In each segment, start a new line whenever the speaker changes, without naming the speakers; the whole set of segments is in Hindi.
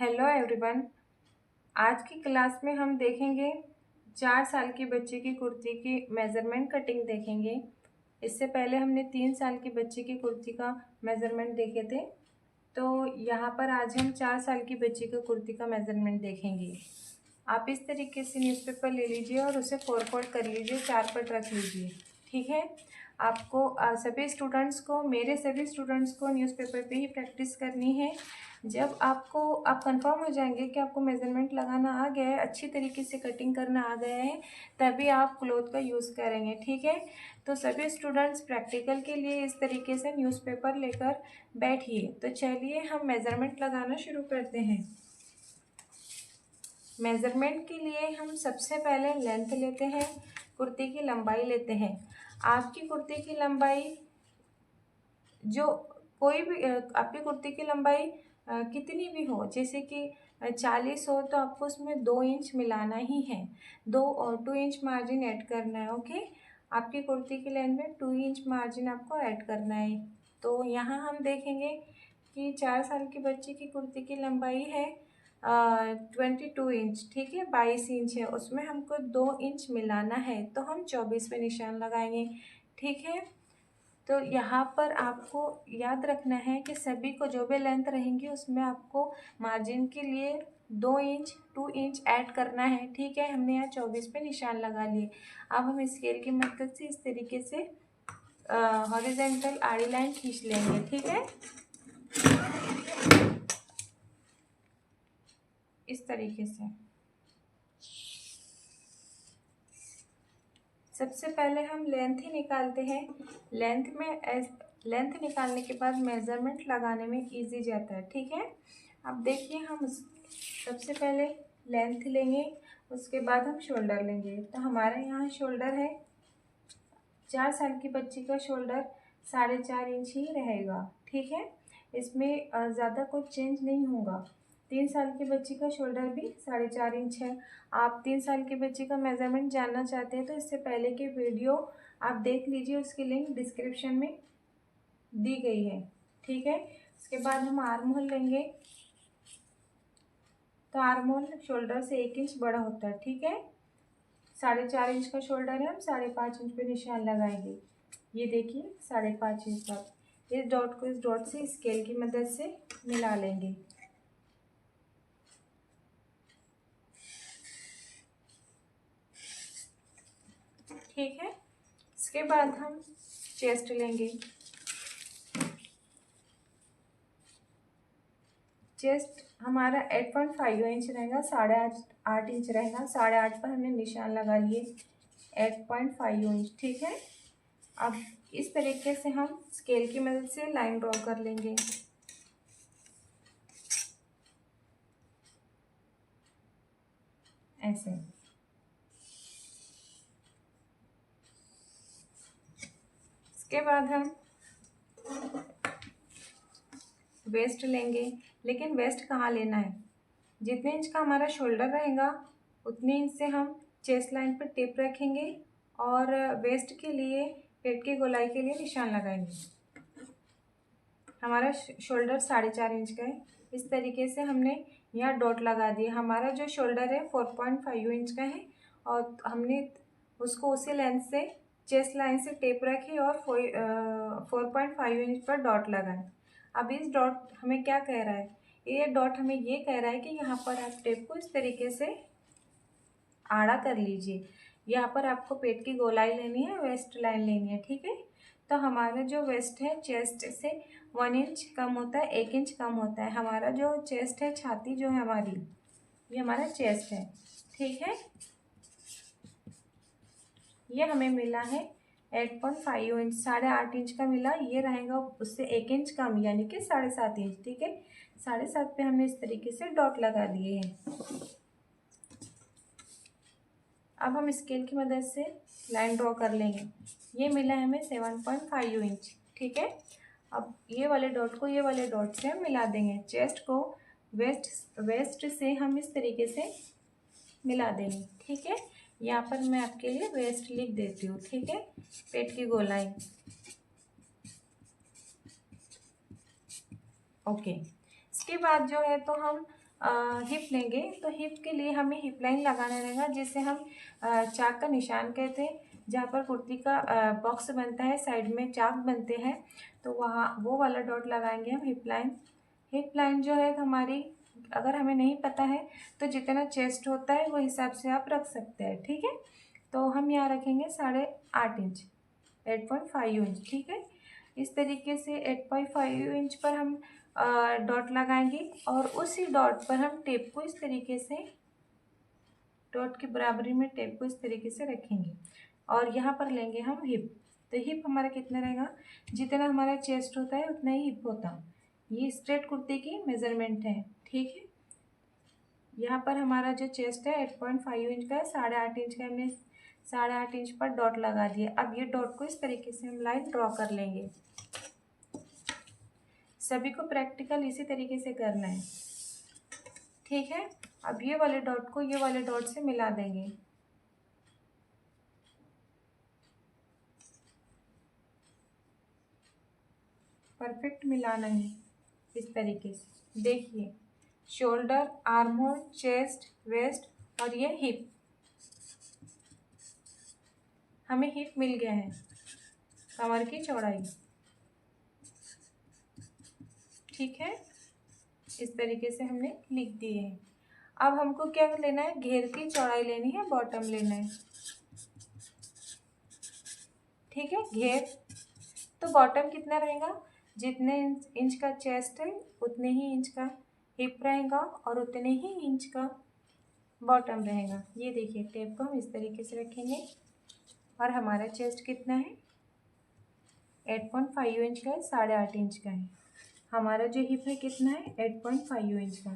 Hello everyone. आज की क्लास में हम देखेंगे 4 साल की बच्ची की कुर्ती की मेज़रमेंट कटिंग देखेंगे। इससे पहले हमने 3 साल की बच्ची की कुर्ती का मेज़रमेंट देखे थे। तो यहाँ पर आज हम 4 साल की बच्ची की कुर्ती का मेज़रमेंट देखेंगे। आप इस तरीके से न्यूज़पेपर ले लीजिए और उसे 4 फोल्ड कर लीजिए, 4 पट रख लीजिए। ठीक है। आपको मेरे सभी स्टूडेंट्स को न्यूज़पेपर पे ही प्रैक्टिस करनी है। जब आप कंफर्म हो जाएंगे कि आपको मेज़रमेंट लगाना आ गया है, अच्छी तरीके से कटिंग करना आ गया है, तभी आप क्लॉथ का यूज़ करेंगे। ठीक है। तो सभी स्टूडेंट्स प्रैक्टिकल के लिए इस तरीके से न्यूज़पेपर लेकर बैठिए। तो चलिए हम मेज़रमेंट लगाना शुरू करते हैं। मेज़रमेंट के लिए हम सबसे पहले लेंथ लेते हैं, कुर्ती की लंबाई लेते हैं। आपकी कुर्ती की लंबाई जो कोई भी आपकी कुर्ती की लंबाई कितनी भी हो, जैसे कि 40 हो तो आपको उसमें 2 इंच मिलाना ही है। 2 इंच मार्जिन ऐड करना है। ओके। आपकी कुर्ती की लेंथ में 2 इंच मार्जिन आपको ऐड करना है। तो यहाँ हम देखेंगे कि 4 साल की बच्ची की कुर्ती की लंबाई है 22 इंच। ठीक है। 22 इंच है, उसमें हमको 2 इंच मिलाना है, तो हम 24 पे निशान लगाएंगे। ठीक है। तो यहाँ पर आपको याद रखना है कि सभी को जो भी लेंथ रहेंगी उसमें आपको मार्जिन के लिए 2 इंच 2 इंच ऐड करना है। ठीक है। हमने यहाँ 24 पे निशान लगा लिए। अब हम स्केल की मदद से इस तरीके से हॉरिजेंटल आड़ी लाइन खींच लेंगे। ठीक है। इस तरीके से सबसे पहले हम लेंथ ही निकालते हैं। लेंथ निकालने के बाद मेज़रमेंट लगाने में इजी जाता है। ठीक है। अब देखिए, हम सबसे पहले लेंथ लेंगे, उसके बाद हम शोल्डर लेंगे। तो हमारे यहाँ शोल्डर है, 4 साल की बच्ची का शोल्डर 4.5 इंच ही रहेगा। ठीक है। इसमें ज़्यादा कुछ चेंज नहीं होगा। 3 साल की बच्ची का शोल्डर भी 4.5 इंच है। आप 3 साल की बच्ची का मेज़रमेंट जानना चाहते हैं तो इससे पहले की वीडियो आप देख लीजिए, उसकी लिंक डिस्क्रिप्शन में दी गई है। ठीक है। इसके बाद हम आर्म होल लेंगे। तो आर्म होल शोल्डर से 1 इंच बड़ा होता है। ठीक है। 4.5 इंच का शोल्डर है, हम 5.5 इंच पे निशान लगाएंगे। ये देखिए 5.5 इंच तक। इस डॉट को इस डॉट से स्केल की मदद से मिला लेंगे। ठीक है। इसके बाद हम चेस्ट लेंगे। चेस्ट हमारा 8.5 इंच रहेगा, 8.5 इंच रहेगा। 8.5 पर हमने निशान लगा लिए, 8.5 इंच। ठीक है। अब इस तरीके से हम स्केल की मदद से लाइन ड्रॉ कर लेंगे। ऐसे इसके बाद हम वेस्ट लेंगे। लेकिन वेस्ट कहाँ लेना है, जितने इंच का हमारा शोल्डर रहेगा उतने इंच से हम चेस्ट लाइन पर टिप रखेंगे और वेस्ट के लिए, पेट की गोलाई के लिए निशान लगाएंगे। हमारा शोल्डर 4.5 इंच का है। इस तरीके से हमने यहाँ डॉट लगा दिया। हमारा जो शोल्डर है 4.5 इंच का है और हमने उसको उसी लेंथ से चेस्ट लाइन से टेप रखी और 4.5 इंच पर डॉट लगाए। अब इस डॉट हमें क्या कह रहा है, ये डॉट हमें ये कह रहा है कि यहाँ पर आप टेप को इस तरीके से आड़ा कर लीजिए। यहाँ पर आपको पेट की गोलाई लेनी है, वेस्ट लाइन लेनी है। ठीक है। तो हमारा जो वेस्ट है चेस्ट से 1 इंच कम होता है, 1 इंच कम होता है। हमारा जो चेस्ट है, छाती जो है हमारी, ये हमारा चेस्ट है। ठीक है। ये हमें मिला है 8.5 इंच, 8.5 इंच का मिला। ये रहेगा उससे 1 इंच कम, यानी कि 7.5 इंच। ठीक है। 7.5 पे हमने इस तरीके से डॉट लगा दिए हैं। अब हम स्केल की मदद से लाइन ड्रॉ कर लेंगे। ये मिला है हमें 7.5 इंच। ठीक है। अब ये वाले डॉट को ये वाले डॉट से हम मिला देंगे। चेस्ट को वेस्ट से हम इस तरीके से मिला देंगे। ठीक है। यहाँ पर मैं आपके लिए वेस्ट लिख देती हूँ। ठीक है। पेट की गोलाई। ओके। इसके बाद जो है तो हम हिप लेंगे तो हिप के लिए हमें हिप लाइन लगाना रहेगा, जिसे हम चाक का निशान कहते हैं। जहाँ पर कुर्ती का बॉक्स बनता है, साइड में चाक बनते हैं, तो वहाँ वो वाला डॉट लगाएंगे हम हिप लाइन। हिप लाइन जो है हमारी, अगर हमें नहीं पता है तो जितना चेस्ट होता है वो हिसाब से आप रख सकते हैं, ठीक है। तो हम यहाँ रखेंगे 8.5 इंच, 8.5 इंच, ठीक है। इस तरीके से 8.5 इंच पर हम डॉट लगाएंगे और उसी डॉट पर हम टेप को इस तरीके से, डॉट की बराबरी में टेप को इस तरीके से रखेंगे और यहाँ पर लेंगे हम हिप। तो हिप हमारा कितना रहेगा, जितना हमारा चेस्ट होता है उतना ही हिप होता है। ये स्ट्रेट कुर्ती की मेज़रमेंट है, ठीक है। यहाँ पर हमारा जो चेस्ट है 8.5 इंच का है, 8.5 इंच का हमने 8.5 इंच पर डॉट लगा दिया। अब ये डॉट को इस तरीके से हम लाइन ड्रॉ कर लेंगे। सभी को प्रैक्टिकल इसी तरीके से करना है, ठीक है। अब ये वाले डॉट को ये वाले डॉट से मिला देंगे। परफेक्ट मिलाना है इस तरीके से। देखिए, shoulder, armhole, chest, waist और ये हिप, हमें हिप मिल गया है, कमर की चौड़ाई, ठीक है। इस तरीके से हमने लिख दिए हैं। अब हमको क्या लेना है, घेर की चौड़ाई लेनी है, बॉटम लेना है, ठीक है। घेर तो बॉटम कितना रहेगा, जितने इंच का चेस्ट है उतने ही इंच का हिप रहेगा और उतने ही इंच का बॉटम रहेगा। ये देखिए, टेप को हम इस तरीके से रखेंगे और हमारा चेस्ट कितना है, 8.5 इंच का है, 8.5 इंच का है। हमारा जो हिप है कितना है, 8.5 इंच का।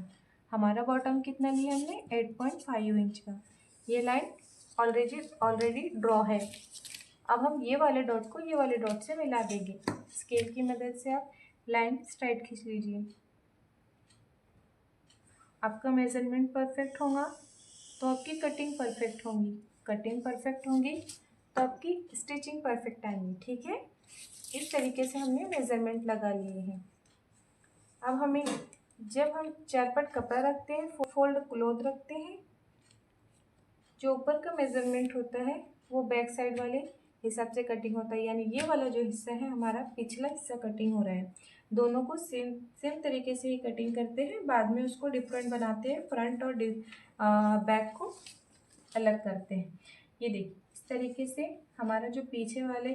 हमारा बॉटम कितना लिया हमने, 8.5 इंच का। ये लाइन ऑलरेडी ड्रॉ है। अब हम ये वाले डॉट को ये वाले डॉट से मिला देंगे। स्केल की मदद से आप लाइन स्ट्राइट खींच लीजिए। आपका मेजरमेंट परफेक्ट होगा तो आपकी कटिंग परफेक्ट होगी, कटिंग परफेक्ट होगी तो आपकी स्टिचिंग परफेक्ट आएगी, ठीक है। इस तरीके से हमने मेजरमेंट लगा लिए हैं। अब हमें, जब हम चारपट कपड़ा रखते हैं, फोल्ड क्लोथ रखते हैं, जो ऊपर का मेजरमेंट होता है वो बैक साइड वाले हिसाब से कटिंग होता है। यानी ये वाला जो हिस्सा है हमारा पिछला हिस्सा कटिंग हो रहा है। दोनों को सेम तरीके से ही कटिंग करते हैं, बाद में उसको डिफरेंट बनाते हैं, फ्रंट और बैक को अलग करते हैं। ये देखिए, इस तरीके से हमारा जो पीछे वाले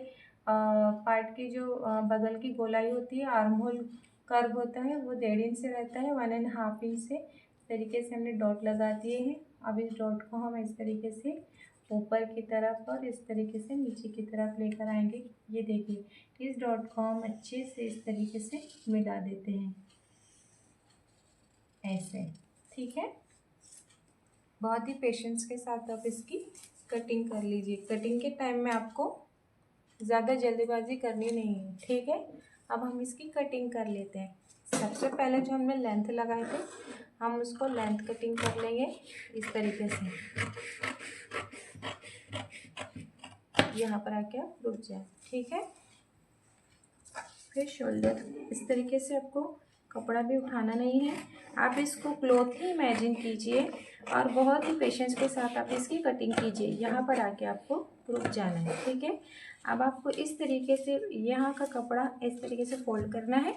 पार्ट की जो बगल की गोलाई होती है, आर्म होल कर्व होता है, वो 1.5 इंच से रहता है, 1.5 इंच से। इस तरीके से हमने डॉट लगा दिए हैं। अब इस डॉट को हम इस तरीके से ऊपर की तरफ और इस तरीके से नीचे की तरफ लेकर आएंगे। ये देखिए, इस डॉट को हम अच्छे से इस तरीके से मिला देते हैं, ऐसे, ठीक है। बहुत ही पेशेंस के साथ आप इसकी कटिंग कर लीजिए। कटिंग के टाइम में आपको ज़्यादा जल्दीबाजी करनी नहीं है, ठीक है। अब हम इसकी कटिंग कर लेते हैं। सबसे पहले जो हमने लेंथ लगाए थे, हम उसको लेंथ कटिंग कर लेंगे इस तरीके से। यहाँ पर आके आप रुक जाए, ठीक है। फिर शोल्डर, इस तरीके से आपको कपड़ा भी उठाना नहीं है, आप इसको क्लॉथ ही इमेजिन कीजिए और बहुत ही पेशेंस के साथ आप इसकी कटिंग कीजिए। यहाँ पर आके आपको रुक जाना है, ठीक है। अब आपको इस तरीके से यहाँ का कपड़ा इस तरीके से फोल्ड करना है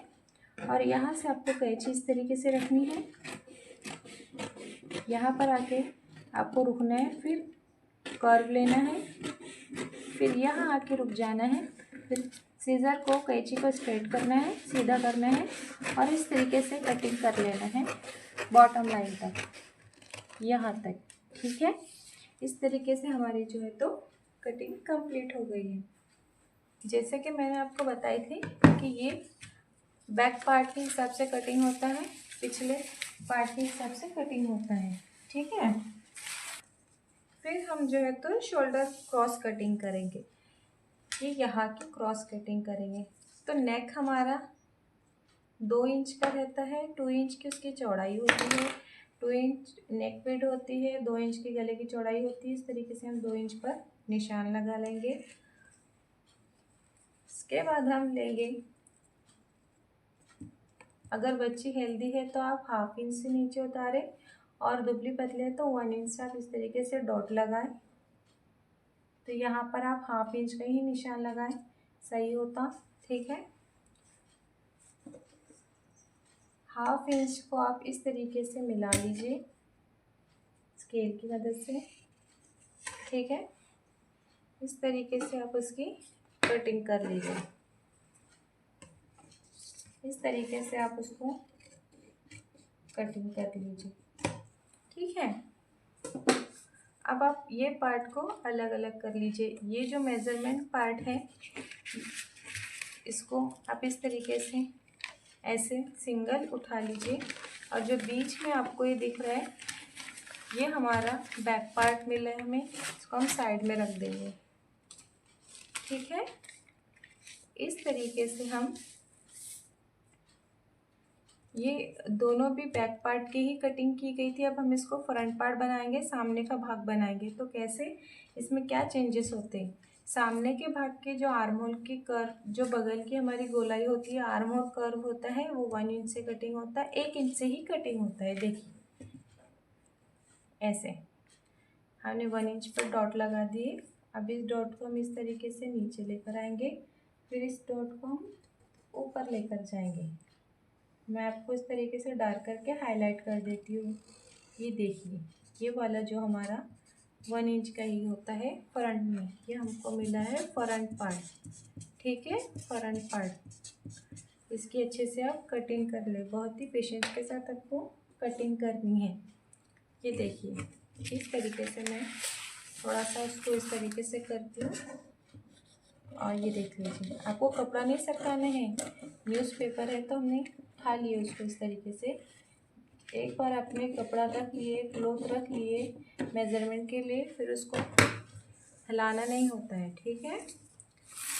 और यहाँ से आपको कैंची इस तरीके से रखनी है। यहाँ पर आके आपको रुकना है, फिर कर्व लेना है, फिर यहाँ आके रुक जाना है, फिर सीज़र को, कैंची को स्ट्रेट करना है, सीधा करना है और इस तरीके से कटिंग कर लेना है बॉटम लाइन तक, यहाँ तक, ठीक है। इस तरीके से हमारी जो है तो कटिंग कंप्लीट हो गई है। जैसे कि मैंने आपको बताई थी कि ये बैक पार्ट के हिसाब से कटिंग होता है, पिछले पार्ट के हिसाब से कटिंग होता है, ठीक है। फिर हम जो है तो शोल्डर क्रॉस कटिंग करेंगे, ये यहाँ की क्रॉस कटिंग करेंगे। तो नेक हमारा 2 इंच का रहता है, 2 इंच की उसकी चौड़ाई होती है, 2 इंच नेक विड्थ होती है, 2 इंच की गले की चौड़ाई होती है। इस तरीके से हम 2 इंच पर निशान लगा लेंगे। इसके बाद हम लेंगे अगर बच्ची हेल्दी है तो आप 1/2 इंच से नीचे उतारें, और दुबली पतली है तो 1 इंच से आप इस तरीके से डॉट लगाएं। तो यहाँ पर आप 1/2 इंच का ही निशान लगाएं, सही होता। ठीक है, 1/2 इंच को आप इस तरीके से मिला लीजिए स्केल की मदद से। ठीक है, इस तरीके से आप उसकी कटिंग कर लीजिए। इस तरीके से आप उसको कटिंग कर लीजिए। ठीक है, अब आप ये पार्ट को अलग अलग कर लीजिए। ये जो मेज़रमेंट पार्ट है इसको आप इस तरीके से ऐसे सिंगल उठा लीजिए, और जो बीच में आपको ये दिख रहा है ये हमारा बैक पार्ट मिला है हमें, इसको हम साइड में रख देंगे। ठीक है, इस तरीके से हम ये दोनों भी बैक पार्ट की ही कटिंग की गई थी। अब हम इसको फ्रंट पार्ट बनाएंगे, सामने का भाग बनाएंगे। तो कैसे, इसमें क्या चेंजेस होते हैं। सामने के भाग के जो आर्म होल की कर्व, जो बगल की हमारी गोलाई होती है, आर्म होल कर्व होता है, वो 1 इंच से कटिंग होता है, 1 इंच से ही कटिंग होता है। देखिए ऐसे हमने 1 इंच पर डॉट लगा दिए। अब इस डॉट को हम इस तरीके से नीचे लेकर आएंगे, फिर इस डॉट को हम ऊपर लेकर जाएंगे। मैं आपको इस तरीके से डार्क करके हाईलाइट कर देती हूँ। ये देखिए, ये वाला जो हमारा 1 इंच का ही होता है फ्रंट में, ये हमको मिला है फ्रंट पार्ट। ठीक है, फ्रंट पार्ट इसकी अच्छे से आप कटिंग कर ले। बहुत ही पेशेंस के साथ आपको कटिंग करनी है। ये देखिए, इस तरीके से मैं थोड़ा सा उसको इस तरीके से करती हूँ, और ये देख लीजिए। आपको कपड़ा नहीं सरकाना है, न्यूज़पेपर है तो हमने उठा लिए उसको इस तरीके से। एक बार आपने कपड़ा रख लिए, क्लॉथ रख लिए मेज़रमेंट के लिए, फिर उसको हिलाना नहीं होता है। ठीक है,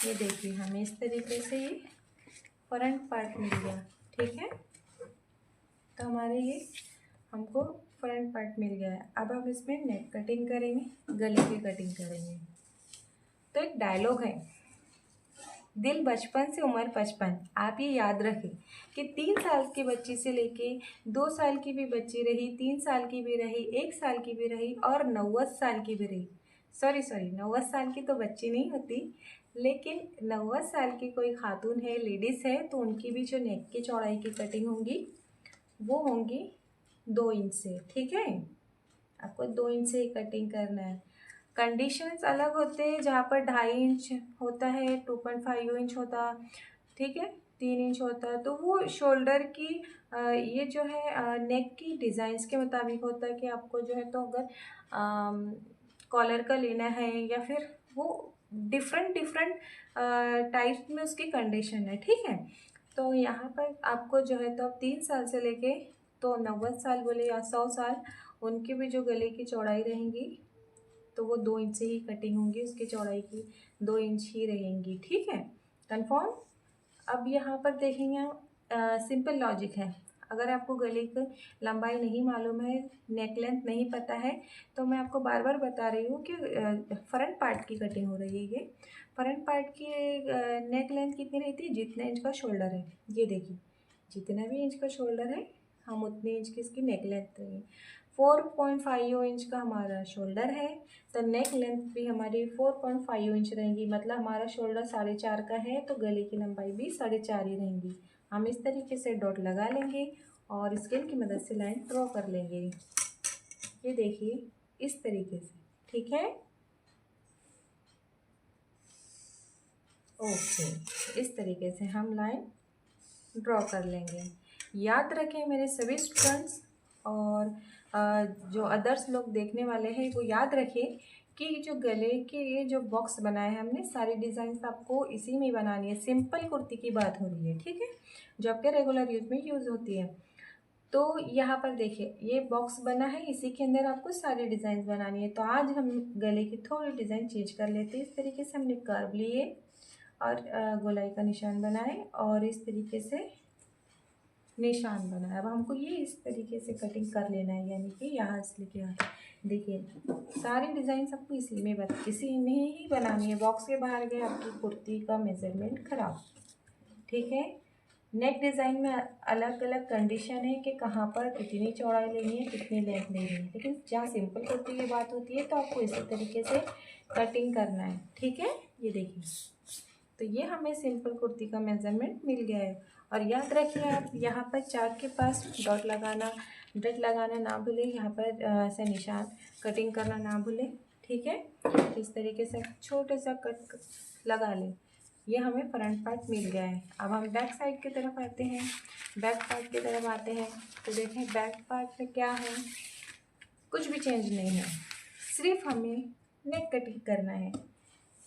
ये देखिए हमें इस तरीके से ये फ्रंट पार्ट मिल गया। ठीक है, तो हमारे ये हमको फ्रंट पार्ट मिल गया है। अब हम इसमें नेक कटिंग करेंगे, गले की कटिंग करेंगे। तो एक डायलॉग है, दिल बचपन से उम्र 55। आप ये याद रखें कि 3 साल की बच्ची से लेके 2 साल की भी बच्ची रही, 3 साल की भी रही, 1 साल की भी रही, और 90 साल की भी रही। सॉरी 90 साल की तो बच्ची नहीं होती, लेकिन 90 साल की कोई खातून है, लेडीज़ है, तो उनकी भी जो नेक की चौड़ाई की कटिंग होंगी वो होंगी 2 इंच से। ठीक है, आपको 2 इंच से ही कटिंग करना है। कंडीशंस अलग होते हैं, जहाँ पर 2.5 इंच होता है, 2.5 इंच होता, ठीक है, 3 इंच होता है। तो वो शोल्डर की ये जो है नेक की डिज़ाइंस के मुताबिक होता है कि आपको जो है, तो अगर कॉलर का लेना है या फिर वो डिफरेंट डिफरेंट टाइप में उसकी कंडीशन है। ठीक है, तो यहाँ पर आपको जो है, तो 3 साल से लेके तो 90 साल बोले या 100 साल, उनकी भी जो गले की चौड़ाई रहेंगी तो वो 2 इंच से ही कटिंग होंगी, उसकी चौड़ाई की 2 इंच ही रहेंगी। ठीक है, कंफर्म। अब यहाँ पर देखेंगे हम, सिंपल लॉजिक है। अगर आपको गले की लंबाई नहीं मालूम है, नेक लेंथ नहीं पता है, तो मैं आपको बार बार बता रही हूँ कि फ्रंट पार्ट की कटिंग हो रही है। ये फ्रंट पार्ट की नेक लेंथ कितनी रहती है, जितने इंच का शोल्डर है। ये देखिए, जितना भी इंच का शोल्डर है हम उतने इंच की इसकी नेक लेंथ रहेगी। 4.5 इंच का हमारा शोल्डर है, तो नेक लेंथ भी हमारी 4.5 इंच रहेगी। मतलब हमारा शोल्डर 4.5 का है, तो गले की लंबाई भी 4.5 ही रहेंगी। हम इस तरीके से डॉट लगा लेंगे और स्केल की मदद से लाइन ड्रॉ कर लेंगे। ये देखिए इस तरीके से। ठीक है, ओके, इस तरीके से हम लाइन ड्रॉ कर लेंगे। याद रखें मेरे सभी स्टूडेंट्स, और जो अदर्स लोग देखने वाले हैं वो याद रखें कि जो गले के ये जो बॉक्स बनाए हैं हमने, सारी डिज़ाइन आपको इसी में बनानी है। सिंपल कुर्ती की बात हो रही है, ठीक है, जो आपके रेगुलर यूज में यूज़ होती है। तो यहाँ पर देखिए ये बॉक्स बना है, इसी के अंदर आपको सारी डिज़ाइन बनानी है। तो आज हम गले की थोड़ी डिज़ाइन चेंज कर लेते हैं। इस तरीके से हमने कर्व लिए और गोलाई का निशान बनाए और इस तरीके से निशान बनाया। अब हमको ये इस तरीके से कटिंग कर लेना है, यानी कि यहाँ से लेके यहाँ। देखिए सारी डिज़ाइन आपको इसी में ही बनानी है। बॉक्स के बाहर गए आपकी कुर्ती का मेज़रमेंट खराब। ठीक है, नेक डिज़ाइन में अलग अलग कंडीशन है कि कहाँ पर कितनी चौड़ाई लेनी है, कितनी लेंथ लेनी है, लेकिन जहाँ सिंपल कुर्ती की बात होती है तो आपको इसी तरीके से कटिंग करना है। ठीक है, ये देखिए, तो ये हमें सिंपल कुर्ती का मेज़रमेंट मिल गया है। और याद रखिए आप यहाँ पर चार्ट के पास डॉट लगाना ना भूलें, यहाँ पर ऐसे निशान कटिंग करना ना भूलें। ठीक है, इस तरीके से छोटे सा कट लगा लें। ये हमें फ्रंट पार्ट मिल गया है। अब हम बैक साइड की तरफ आते हैं। बैक पार्ट की तरफ आते हैं तो देखें बैक पार्ट में क्या है, कुछ भी चेंज नहीं है, सिर्फ हमें नेक कटिंग करना है।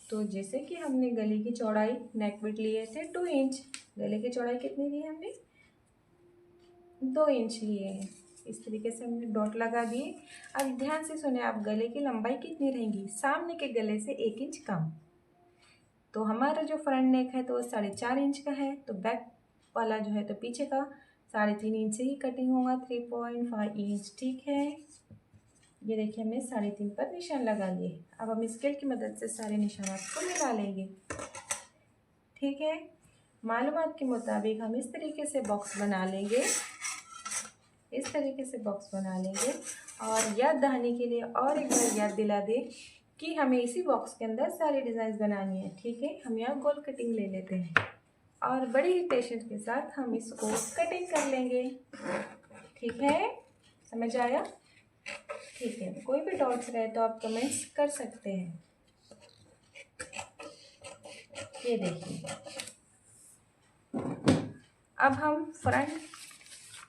तो जैसे कि हमने गले की चौड़ाई नेक विड्थ लिए थे 2 इंच, गले की चौड़ाई कितनी ली हमने 2 इंच लिए हैं। इस तरीके से हमने डॉट लगा दिए। अब ध्यान से सुने आप, गले की लंबाई कितनी रहेंगी, सामने के गले से 1 इंच कम। तो हमारा जो फ्रंट नेक है तो वो 4.5 इंच का है, तो बैक वाला जो है तो पीछे का 3.5 इंच से ही कटिंग होगा, 3.5 इंच। ठीक है, ये देखिए हमने 3.5 पर निशान लगा लिए। अब हम स्केल की मदद से सारे निशानात को मिला लेंगे। ठीक है, मालूमात के मुताबिक हम इस तरीके से बॉक्स बना लेंगे, इस तरीके से बॉक्स बना लेंगे। और याद दहानी के लिए और एक बार याद दिला दे कि हमें इसी बॉक्स के अंदर सारी डिज़ाइन बनानी है। ठीक है, हम यहाँ गोल कटिंग ले लेते हैं और बड़ी ही पेशेंस के साथ हम इसको कटिंग कर लेंगे। ठीक है, समझ आया? ठीक है, कोई भी डाउट्स रहे तो आप कमेंट्स कर सकते हैं। ये देखिए, अब हम फ्रंट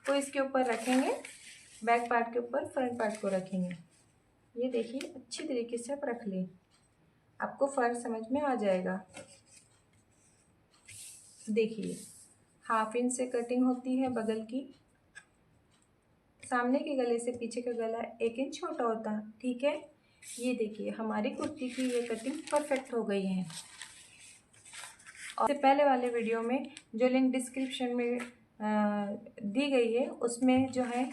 को इसके ऊपर रखेंगे, बैक पार्ट के ऊपर फ्रंट पार्ट को रखेंगे। ये देखिए, अच्छी तरीके से आप रख लें, आपको फ़र्क समझ में आ जाएगा। देखिए, 1/2 इंच से कटिंग होती है बगल की, सामने के गले से पीछे का गला 1 इंच छोटा होता है। ठीक है, ये देखिए हमारी कुर्ती की ये कटिंग परफेक्ट हो गई है। और पहले वाले वीडियो में जो लिंक डिस्क्रिप्शन में दी गई है उसमें जो है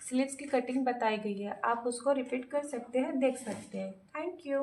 स्लीव्स की कटिंग बताई गई है, आप उसको रिपीट कर सकते हैं, देख सकते हैं। Thank you.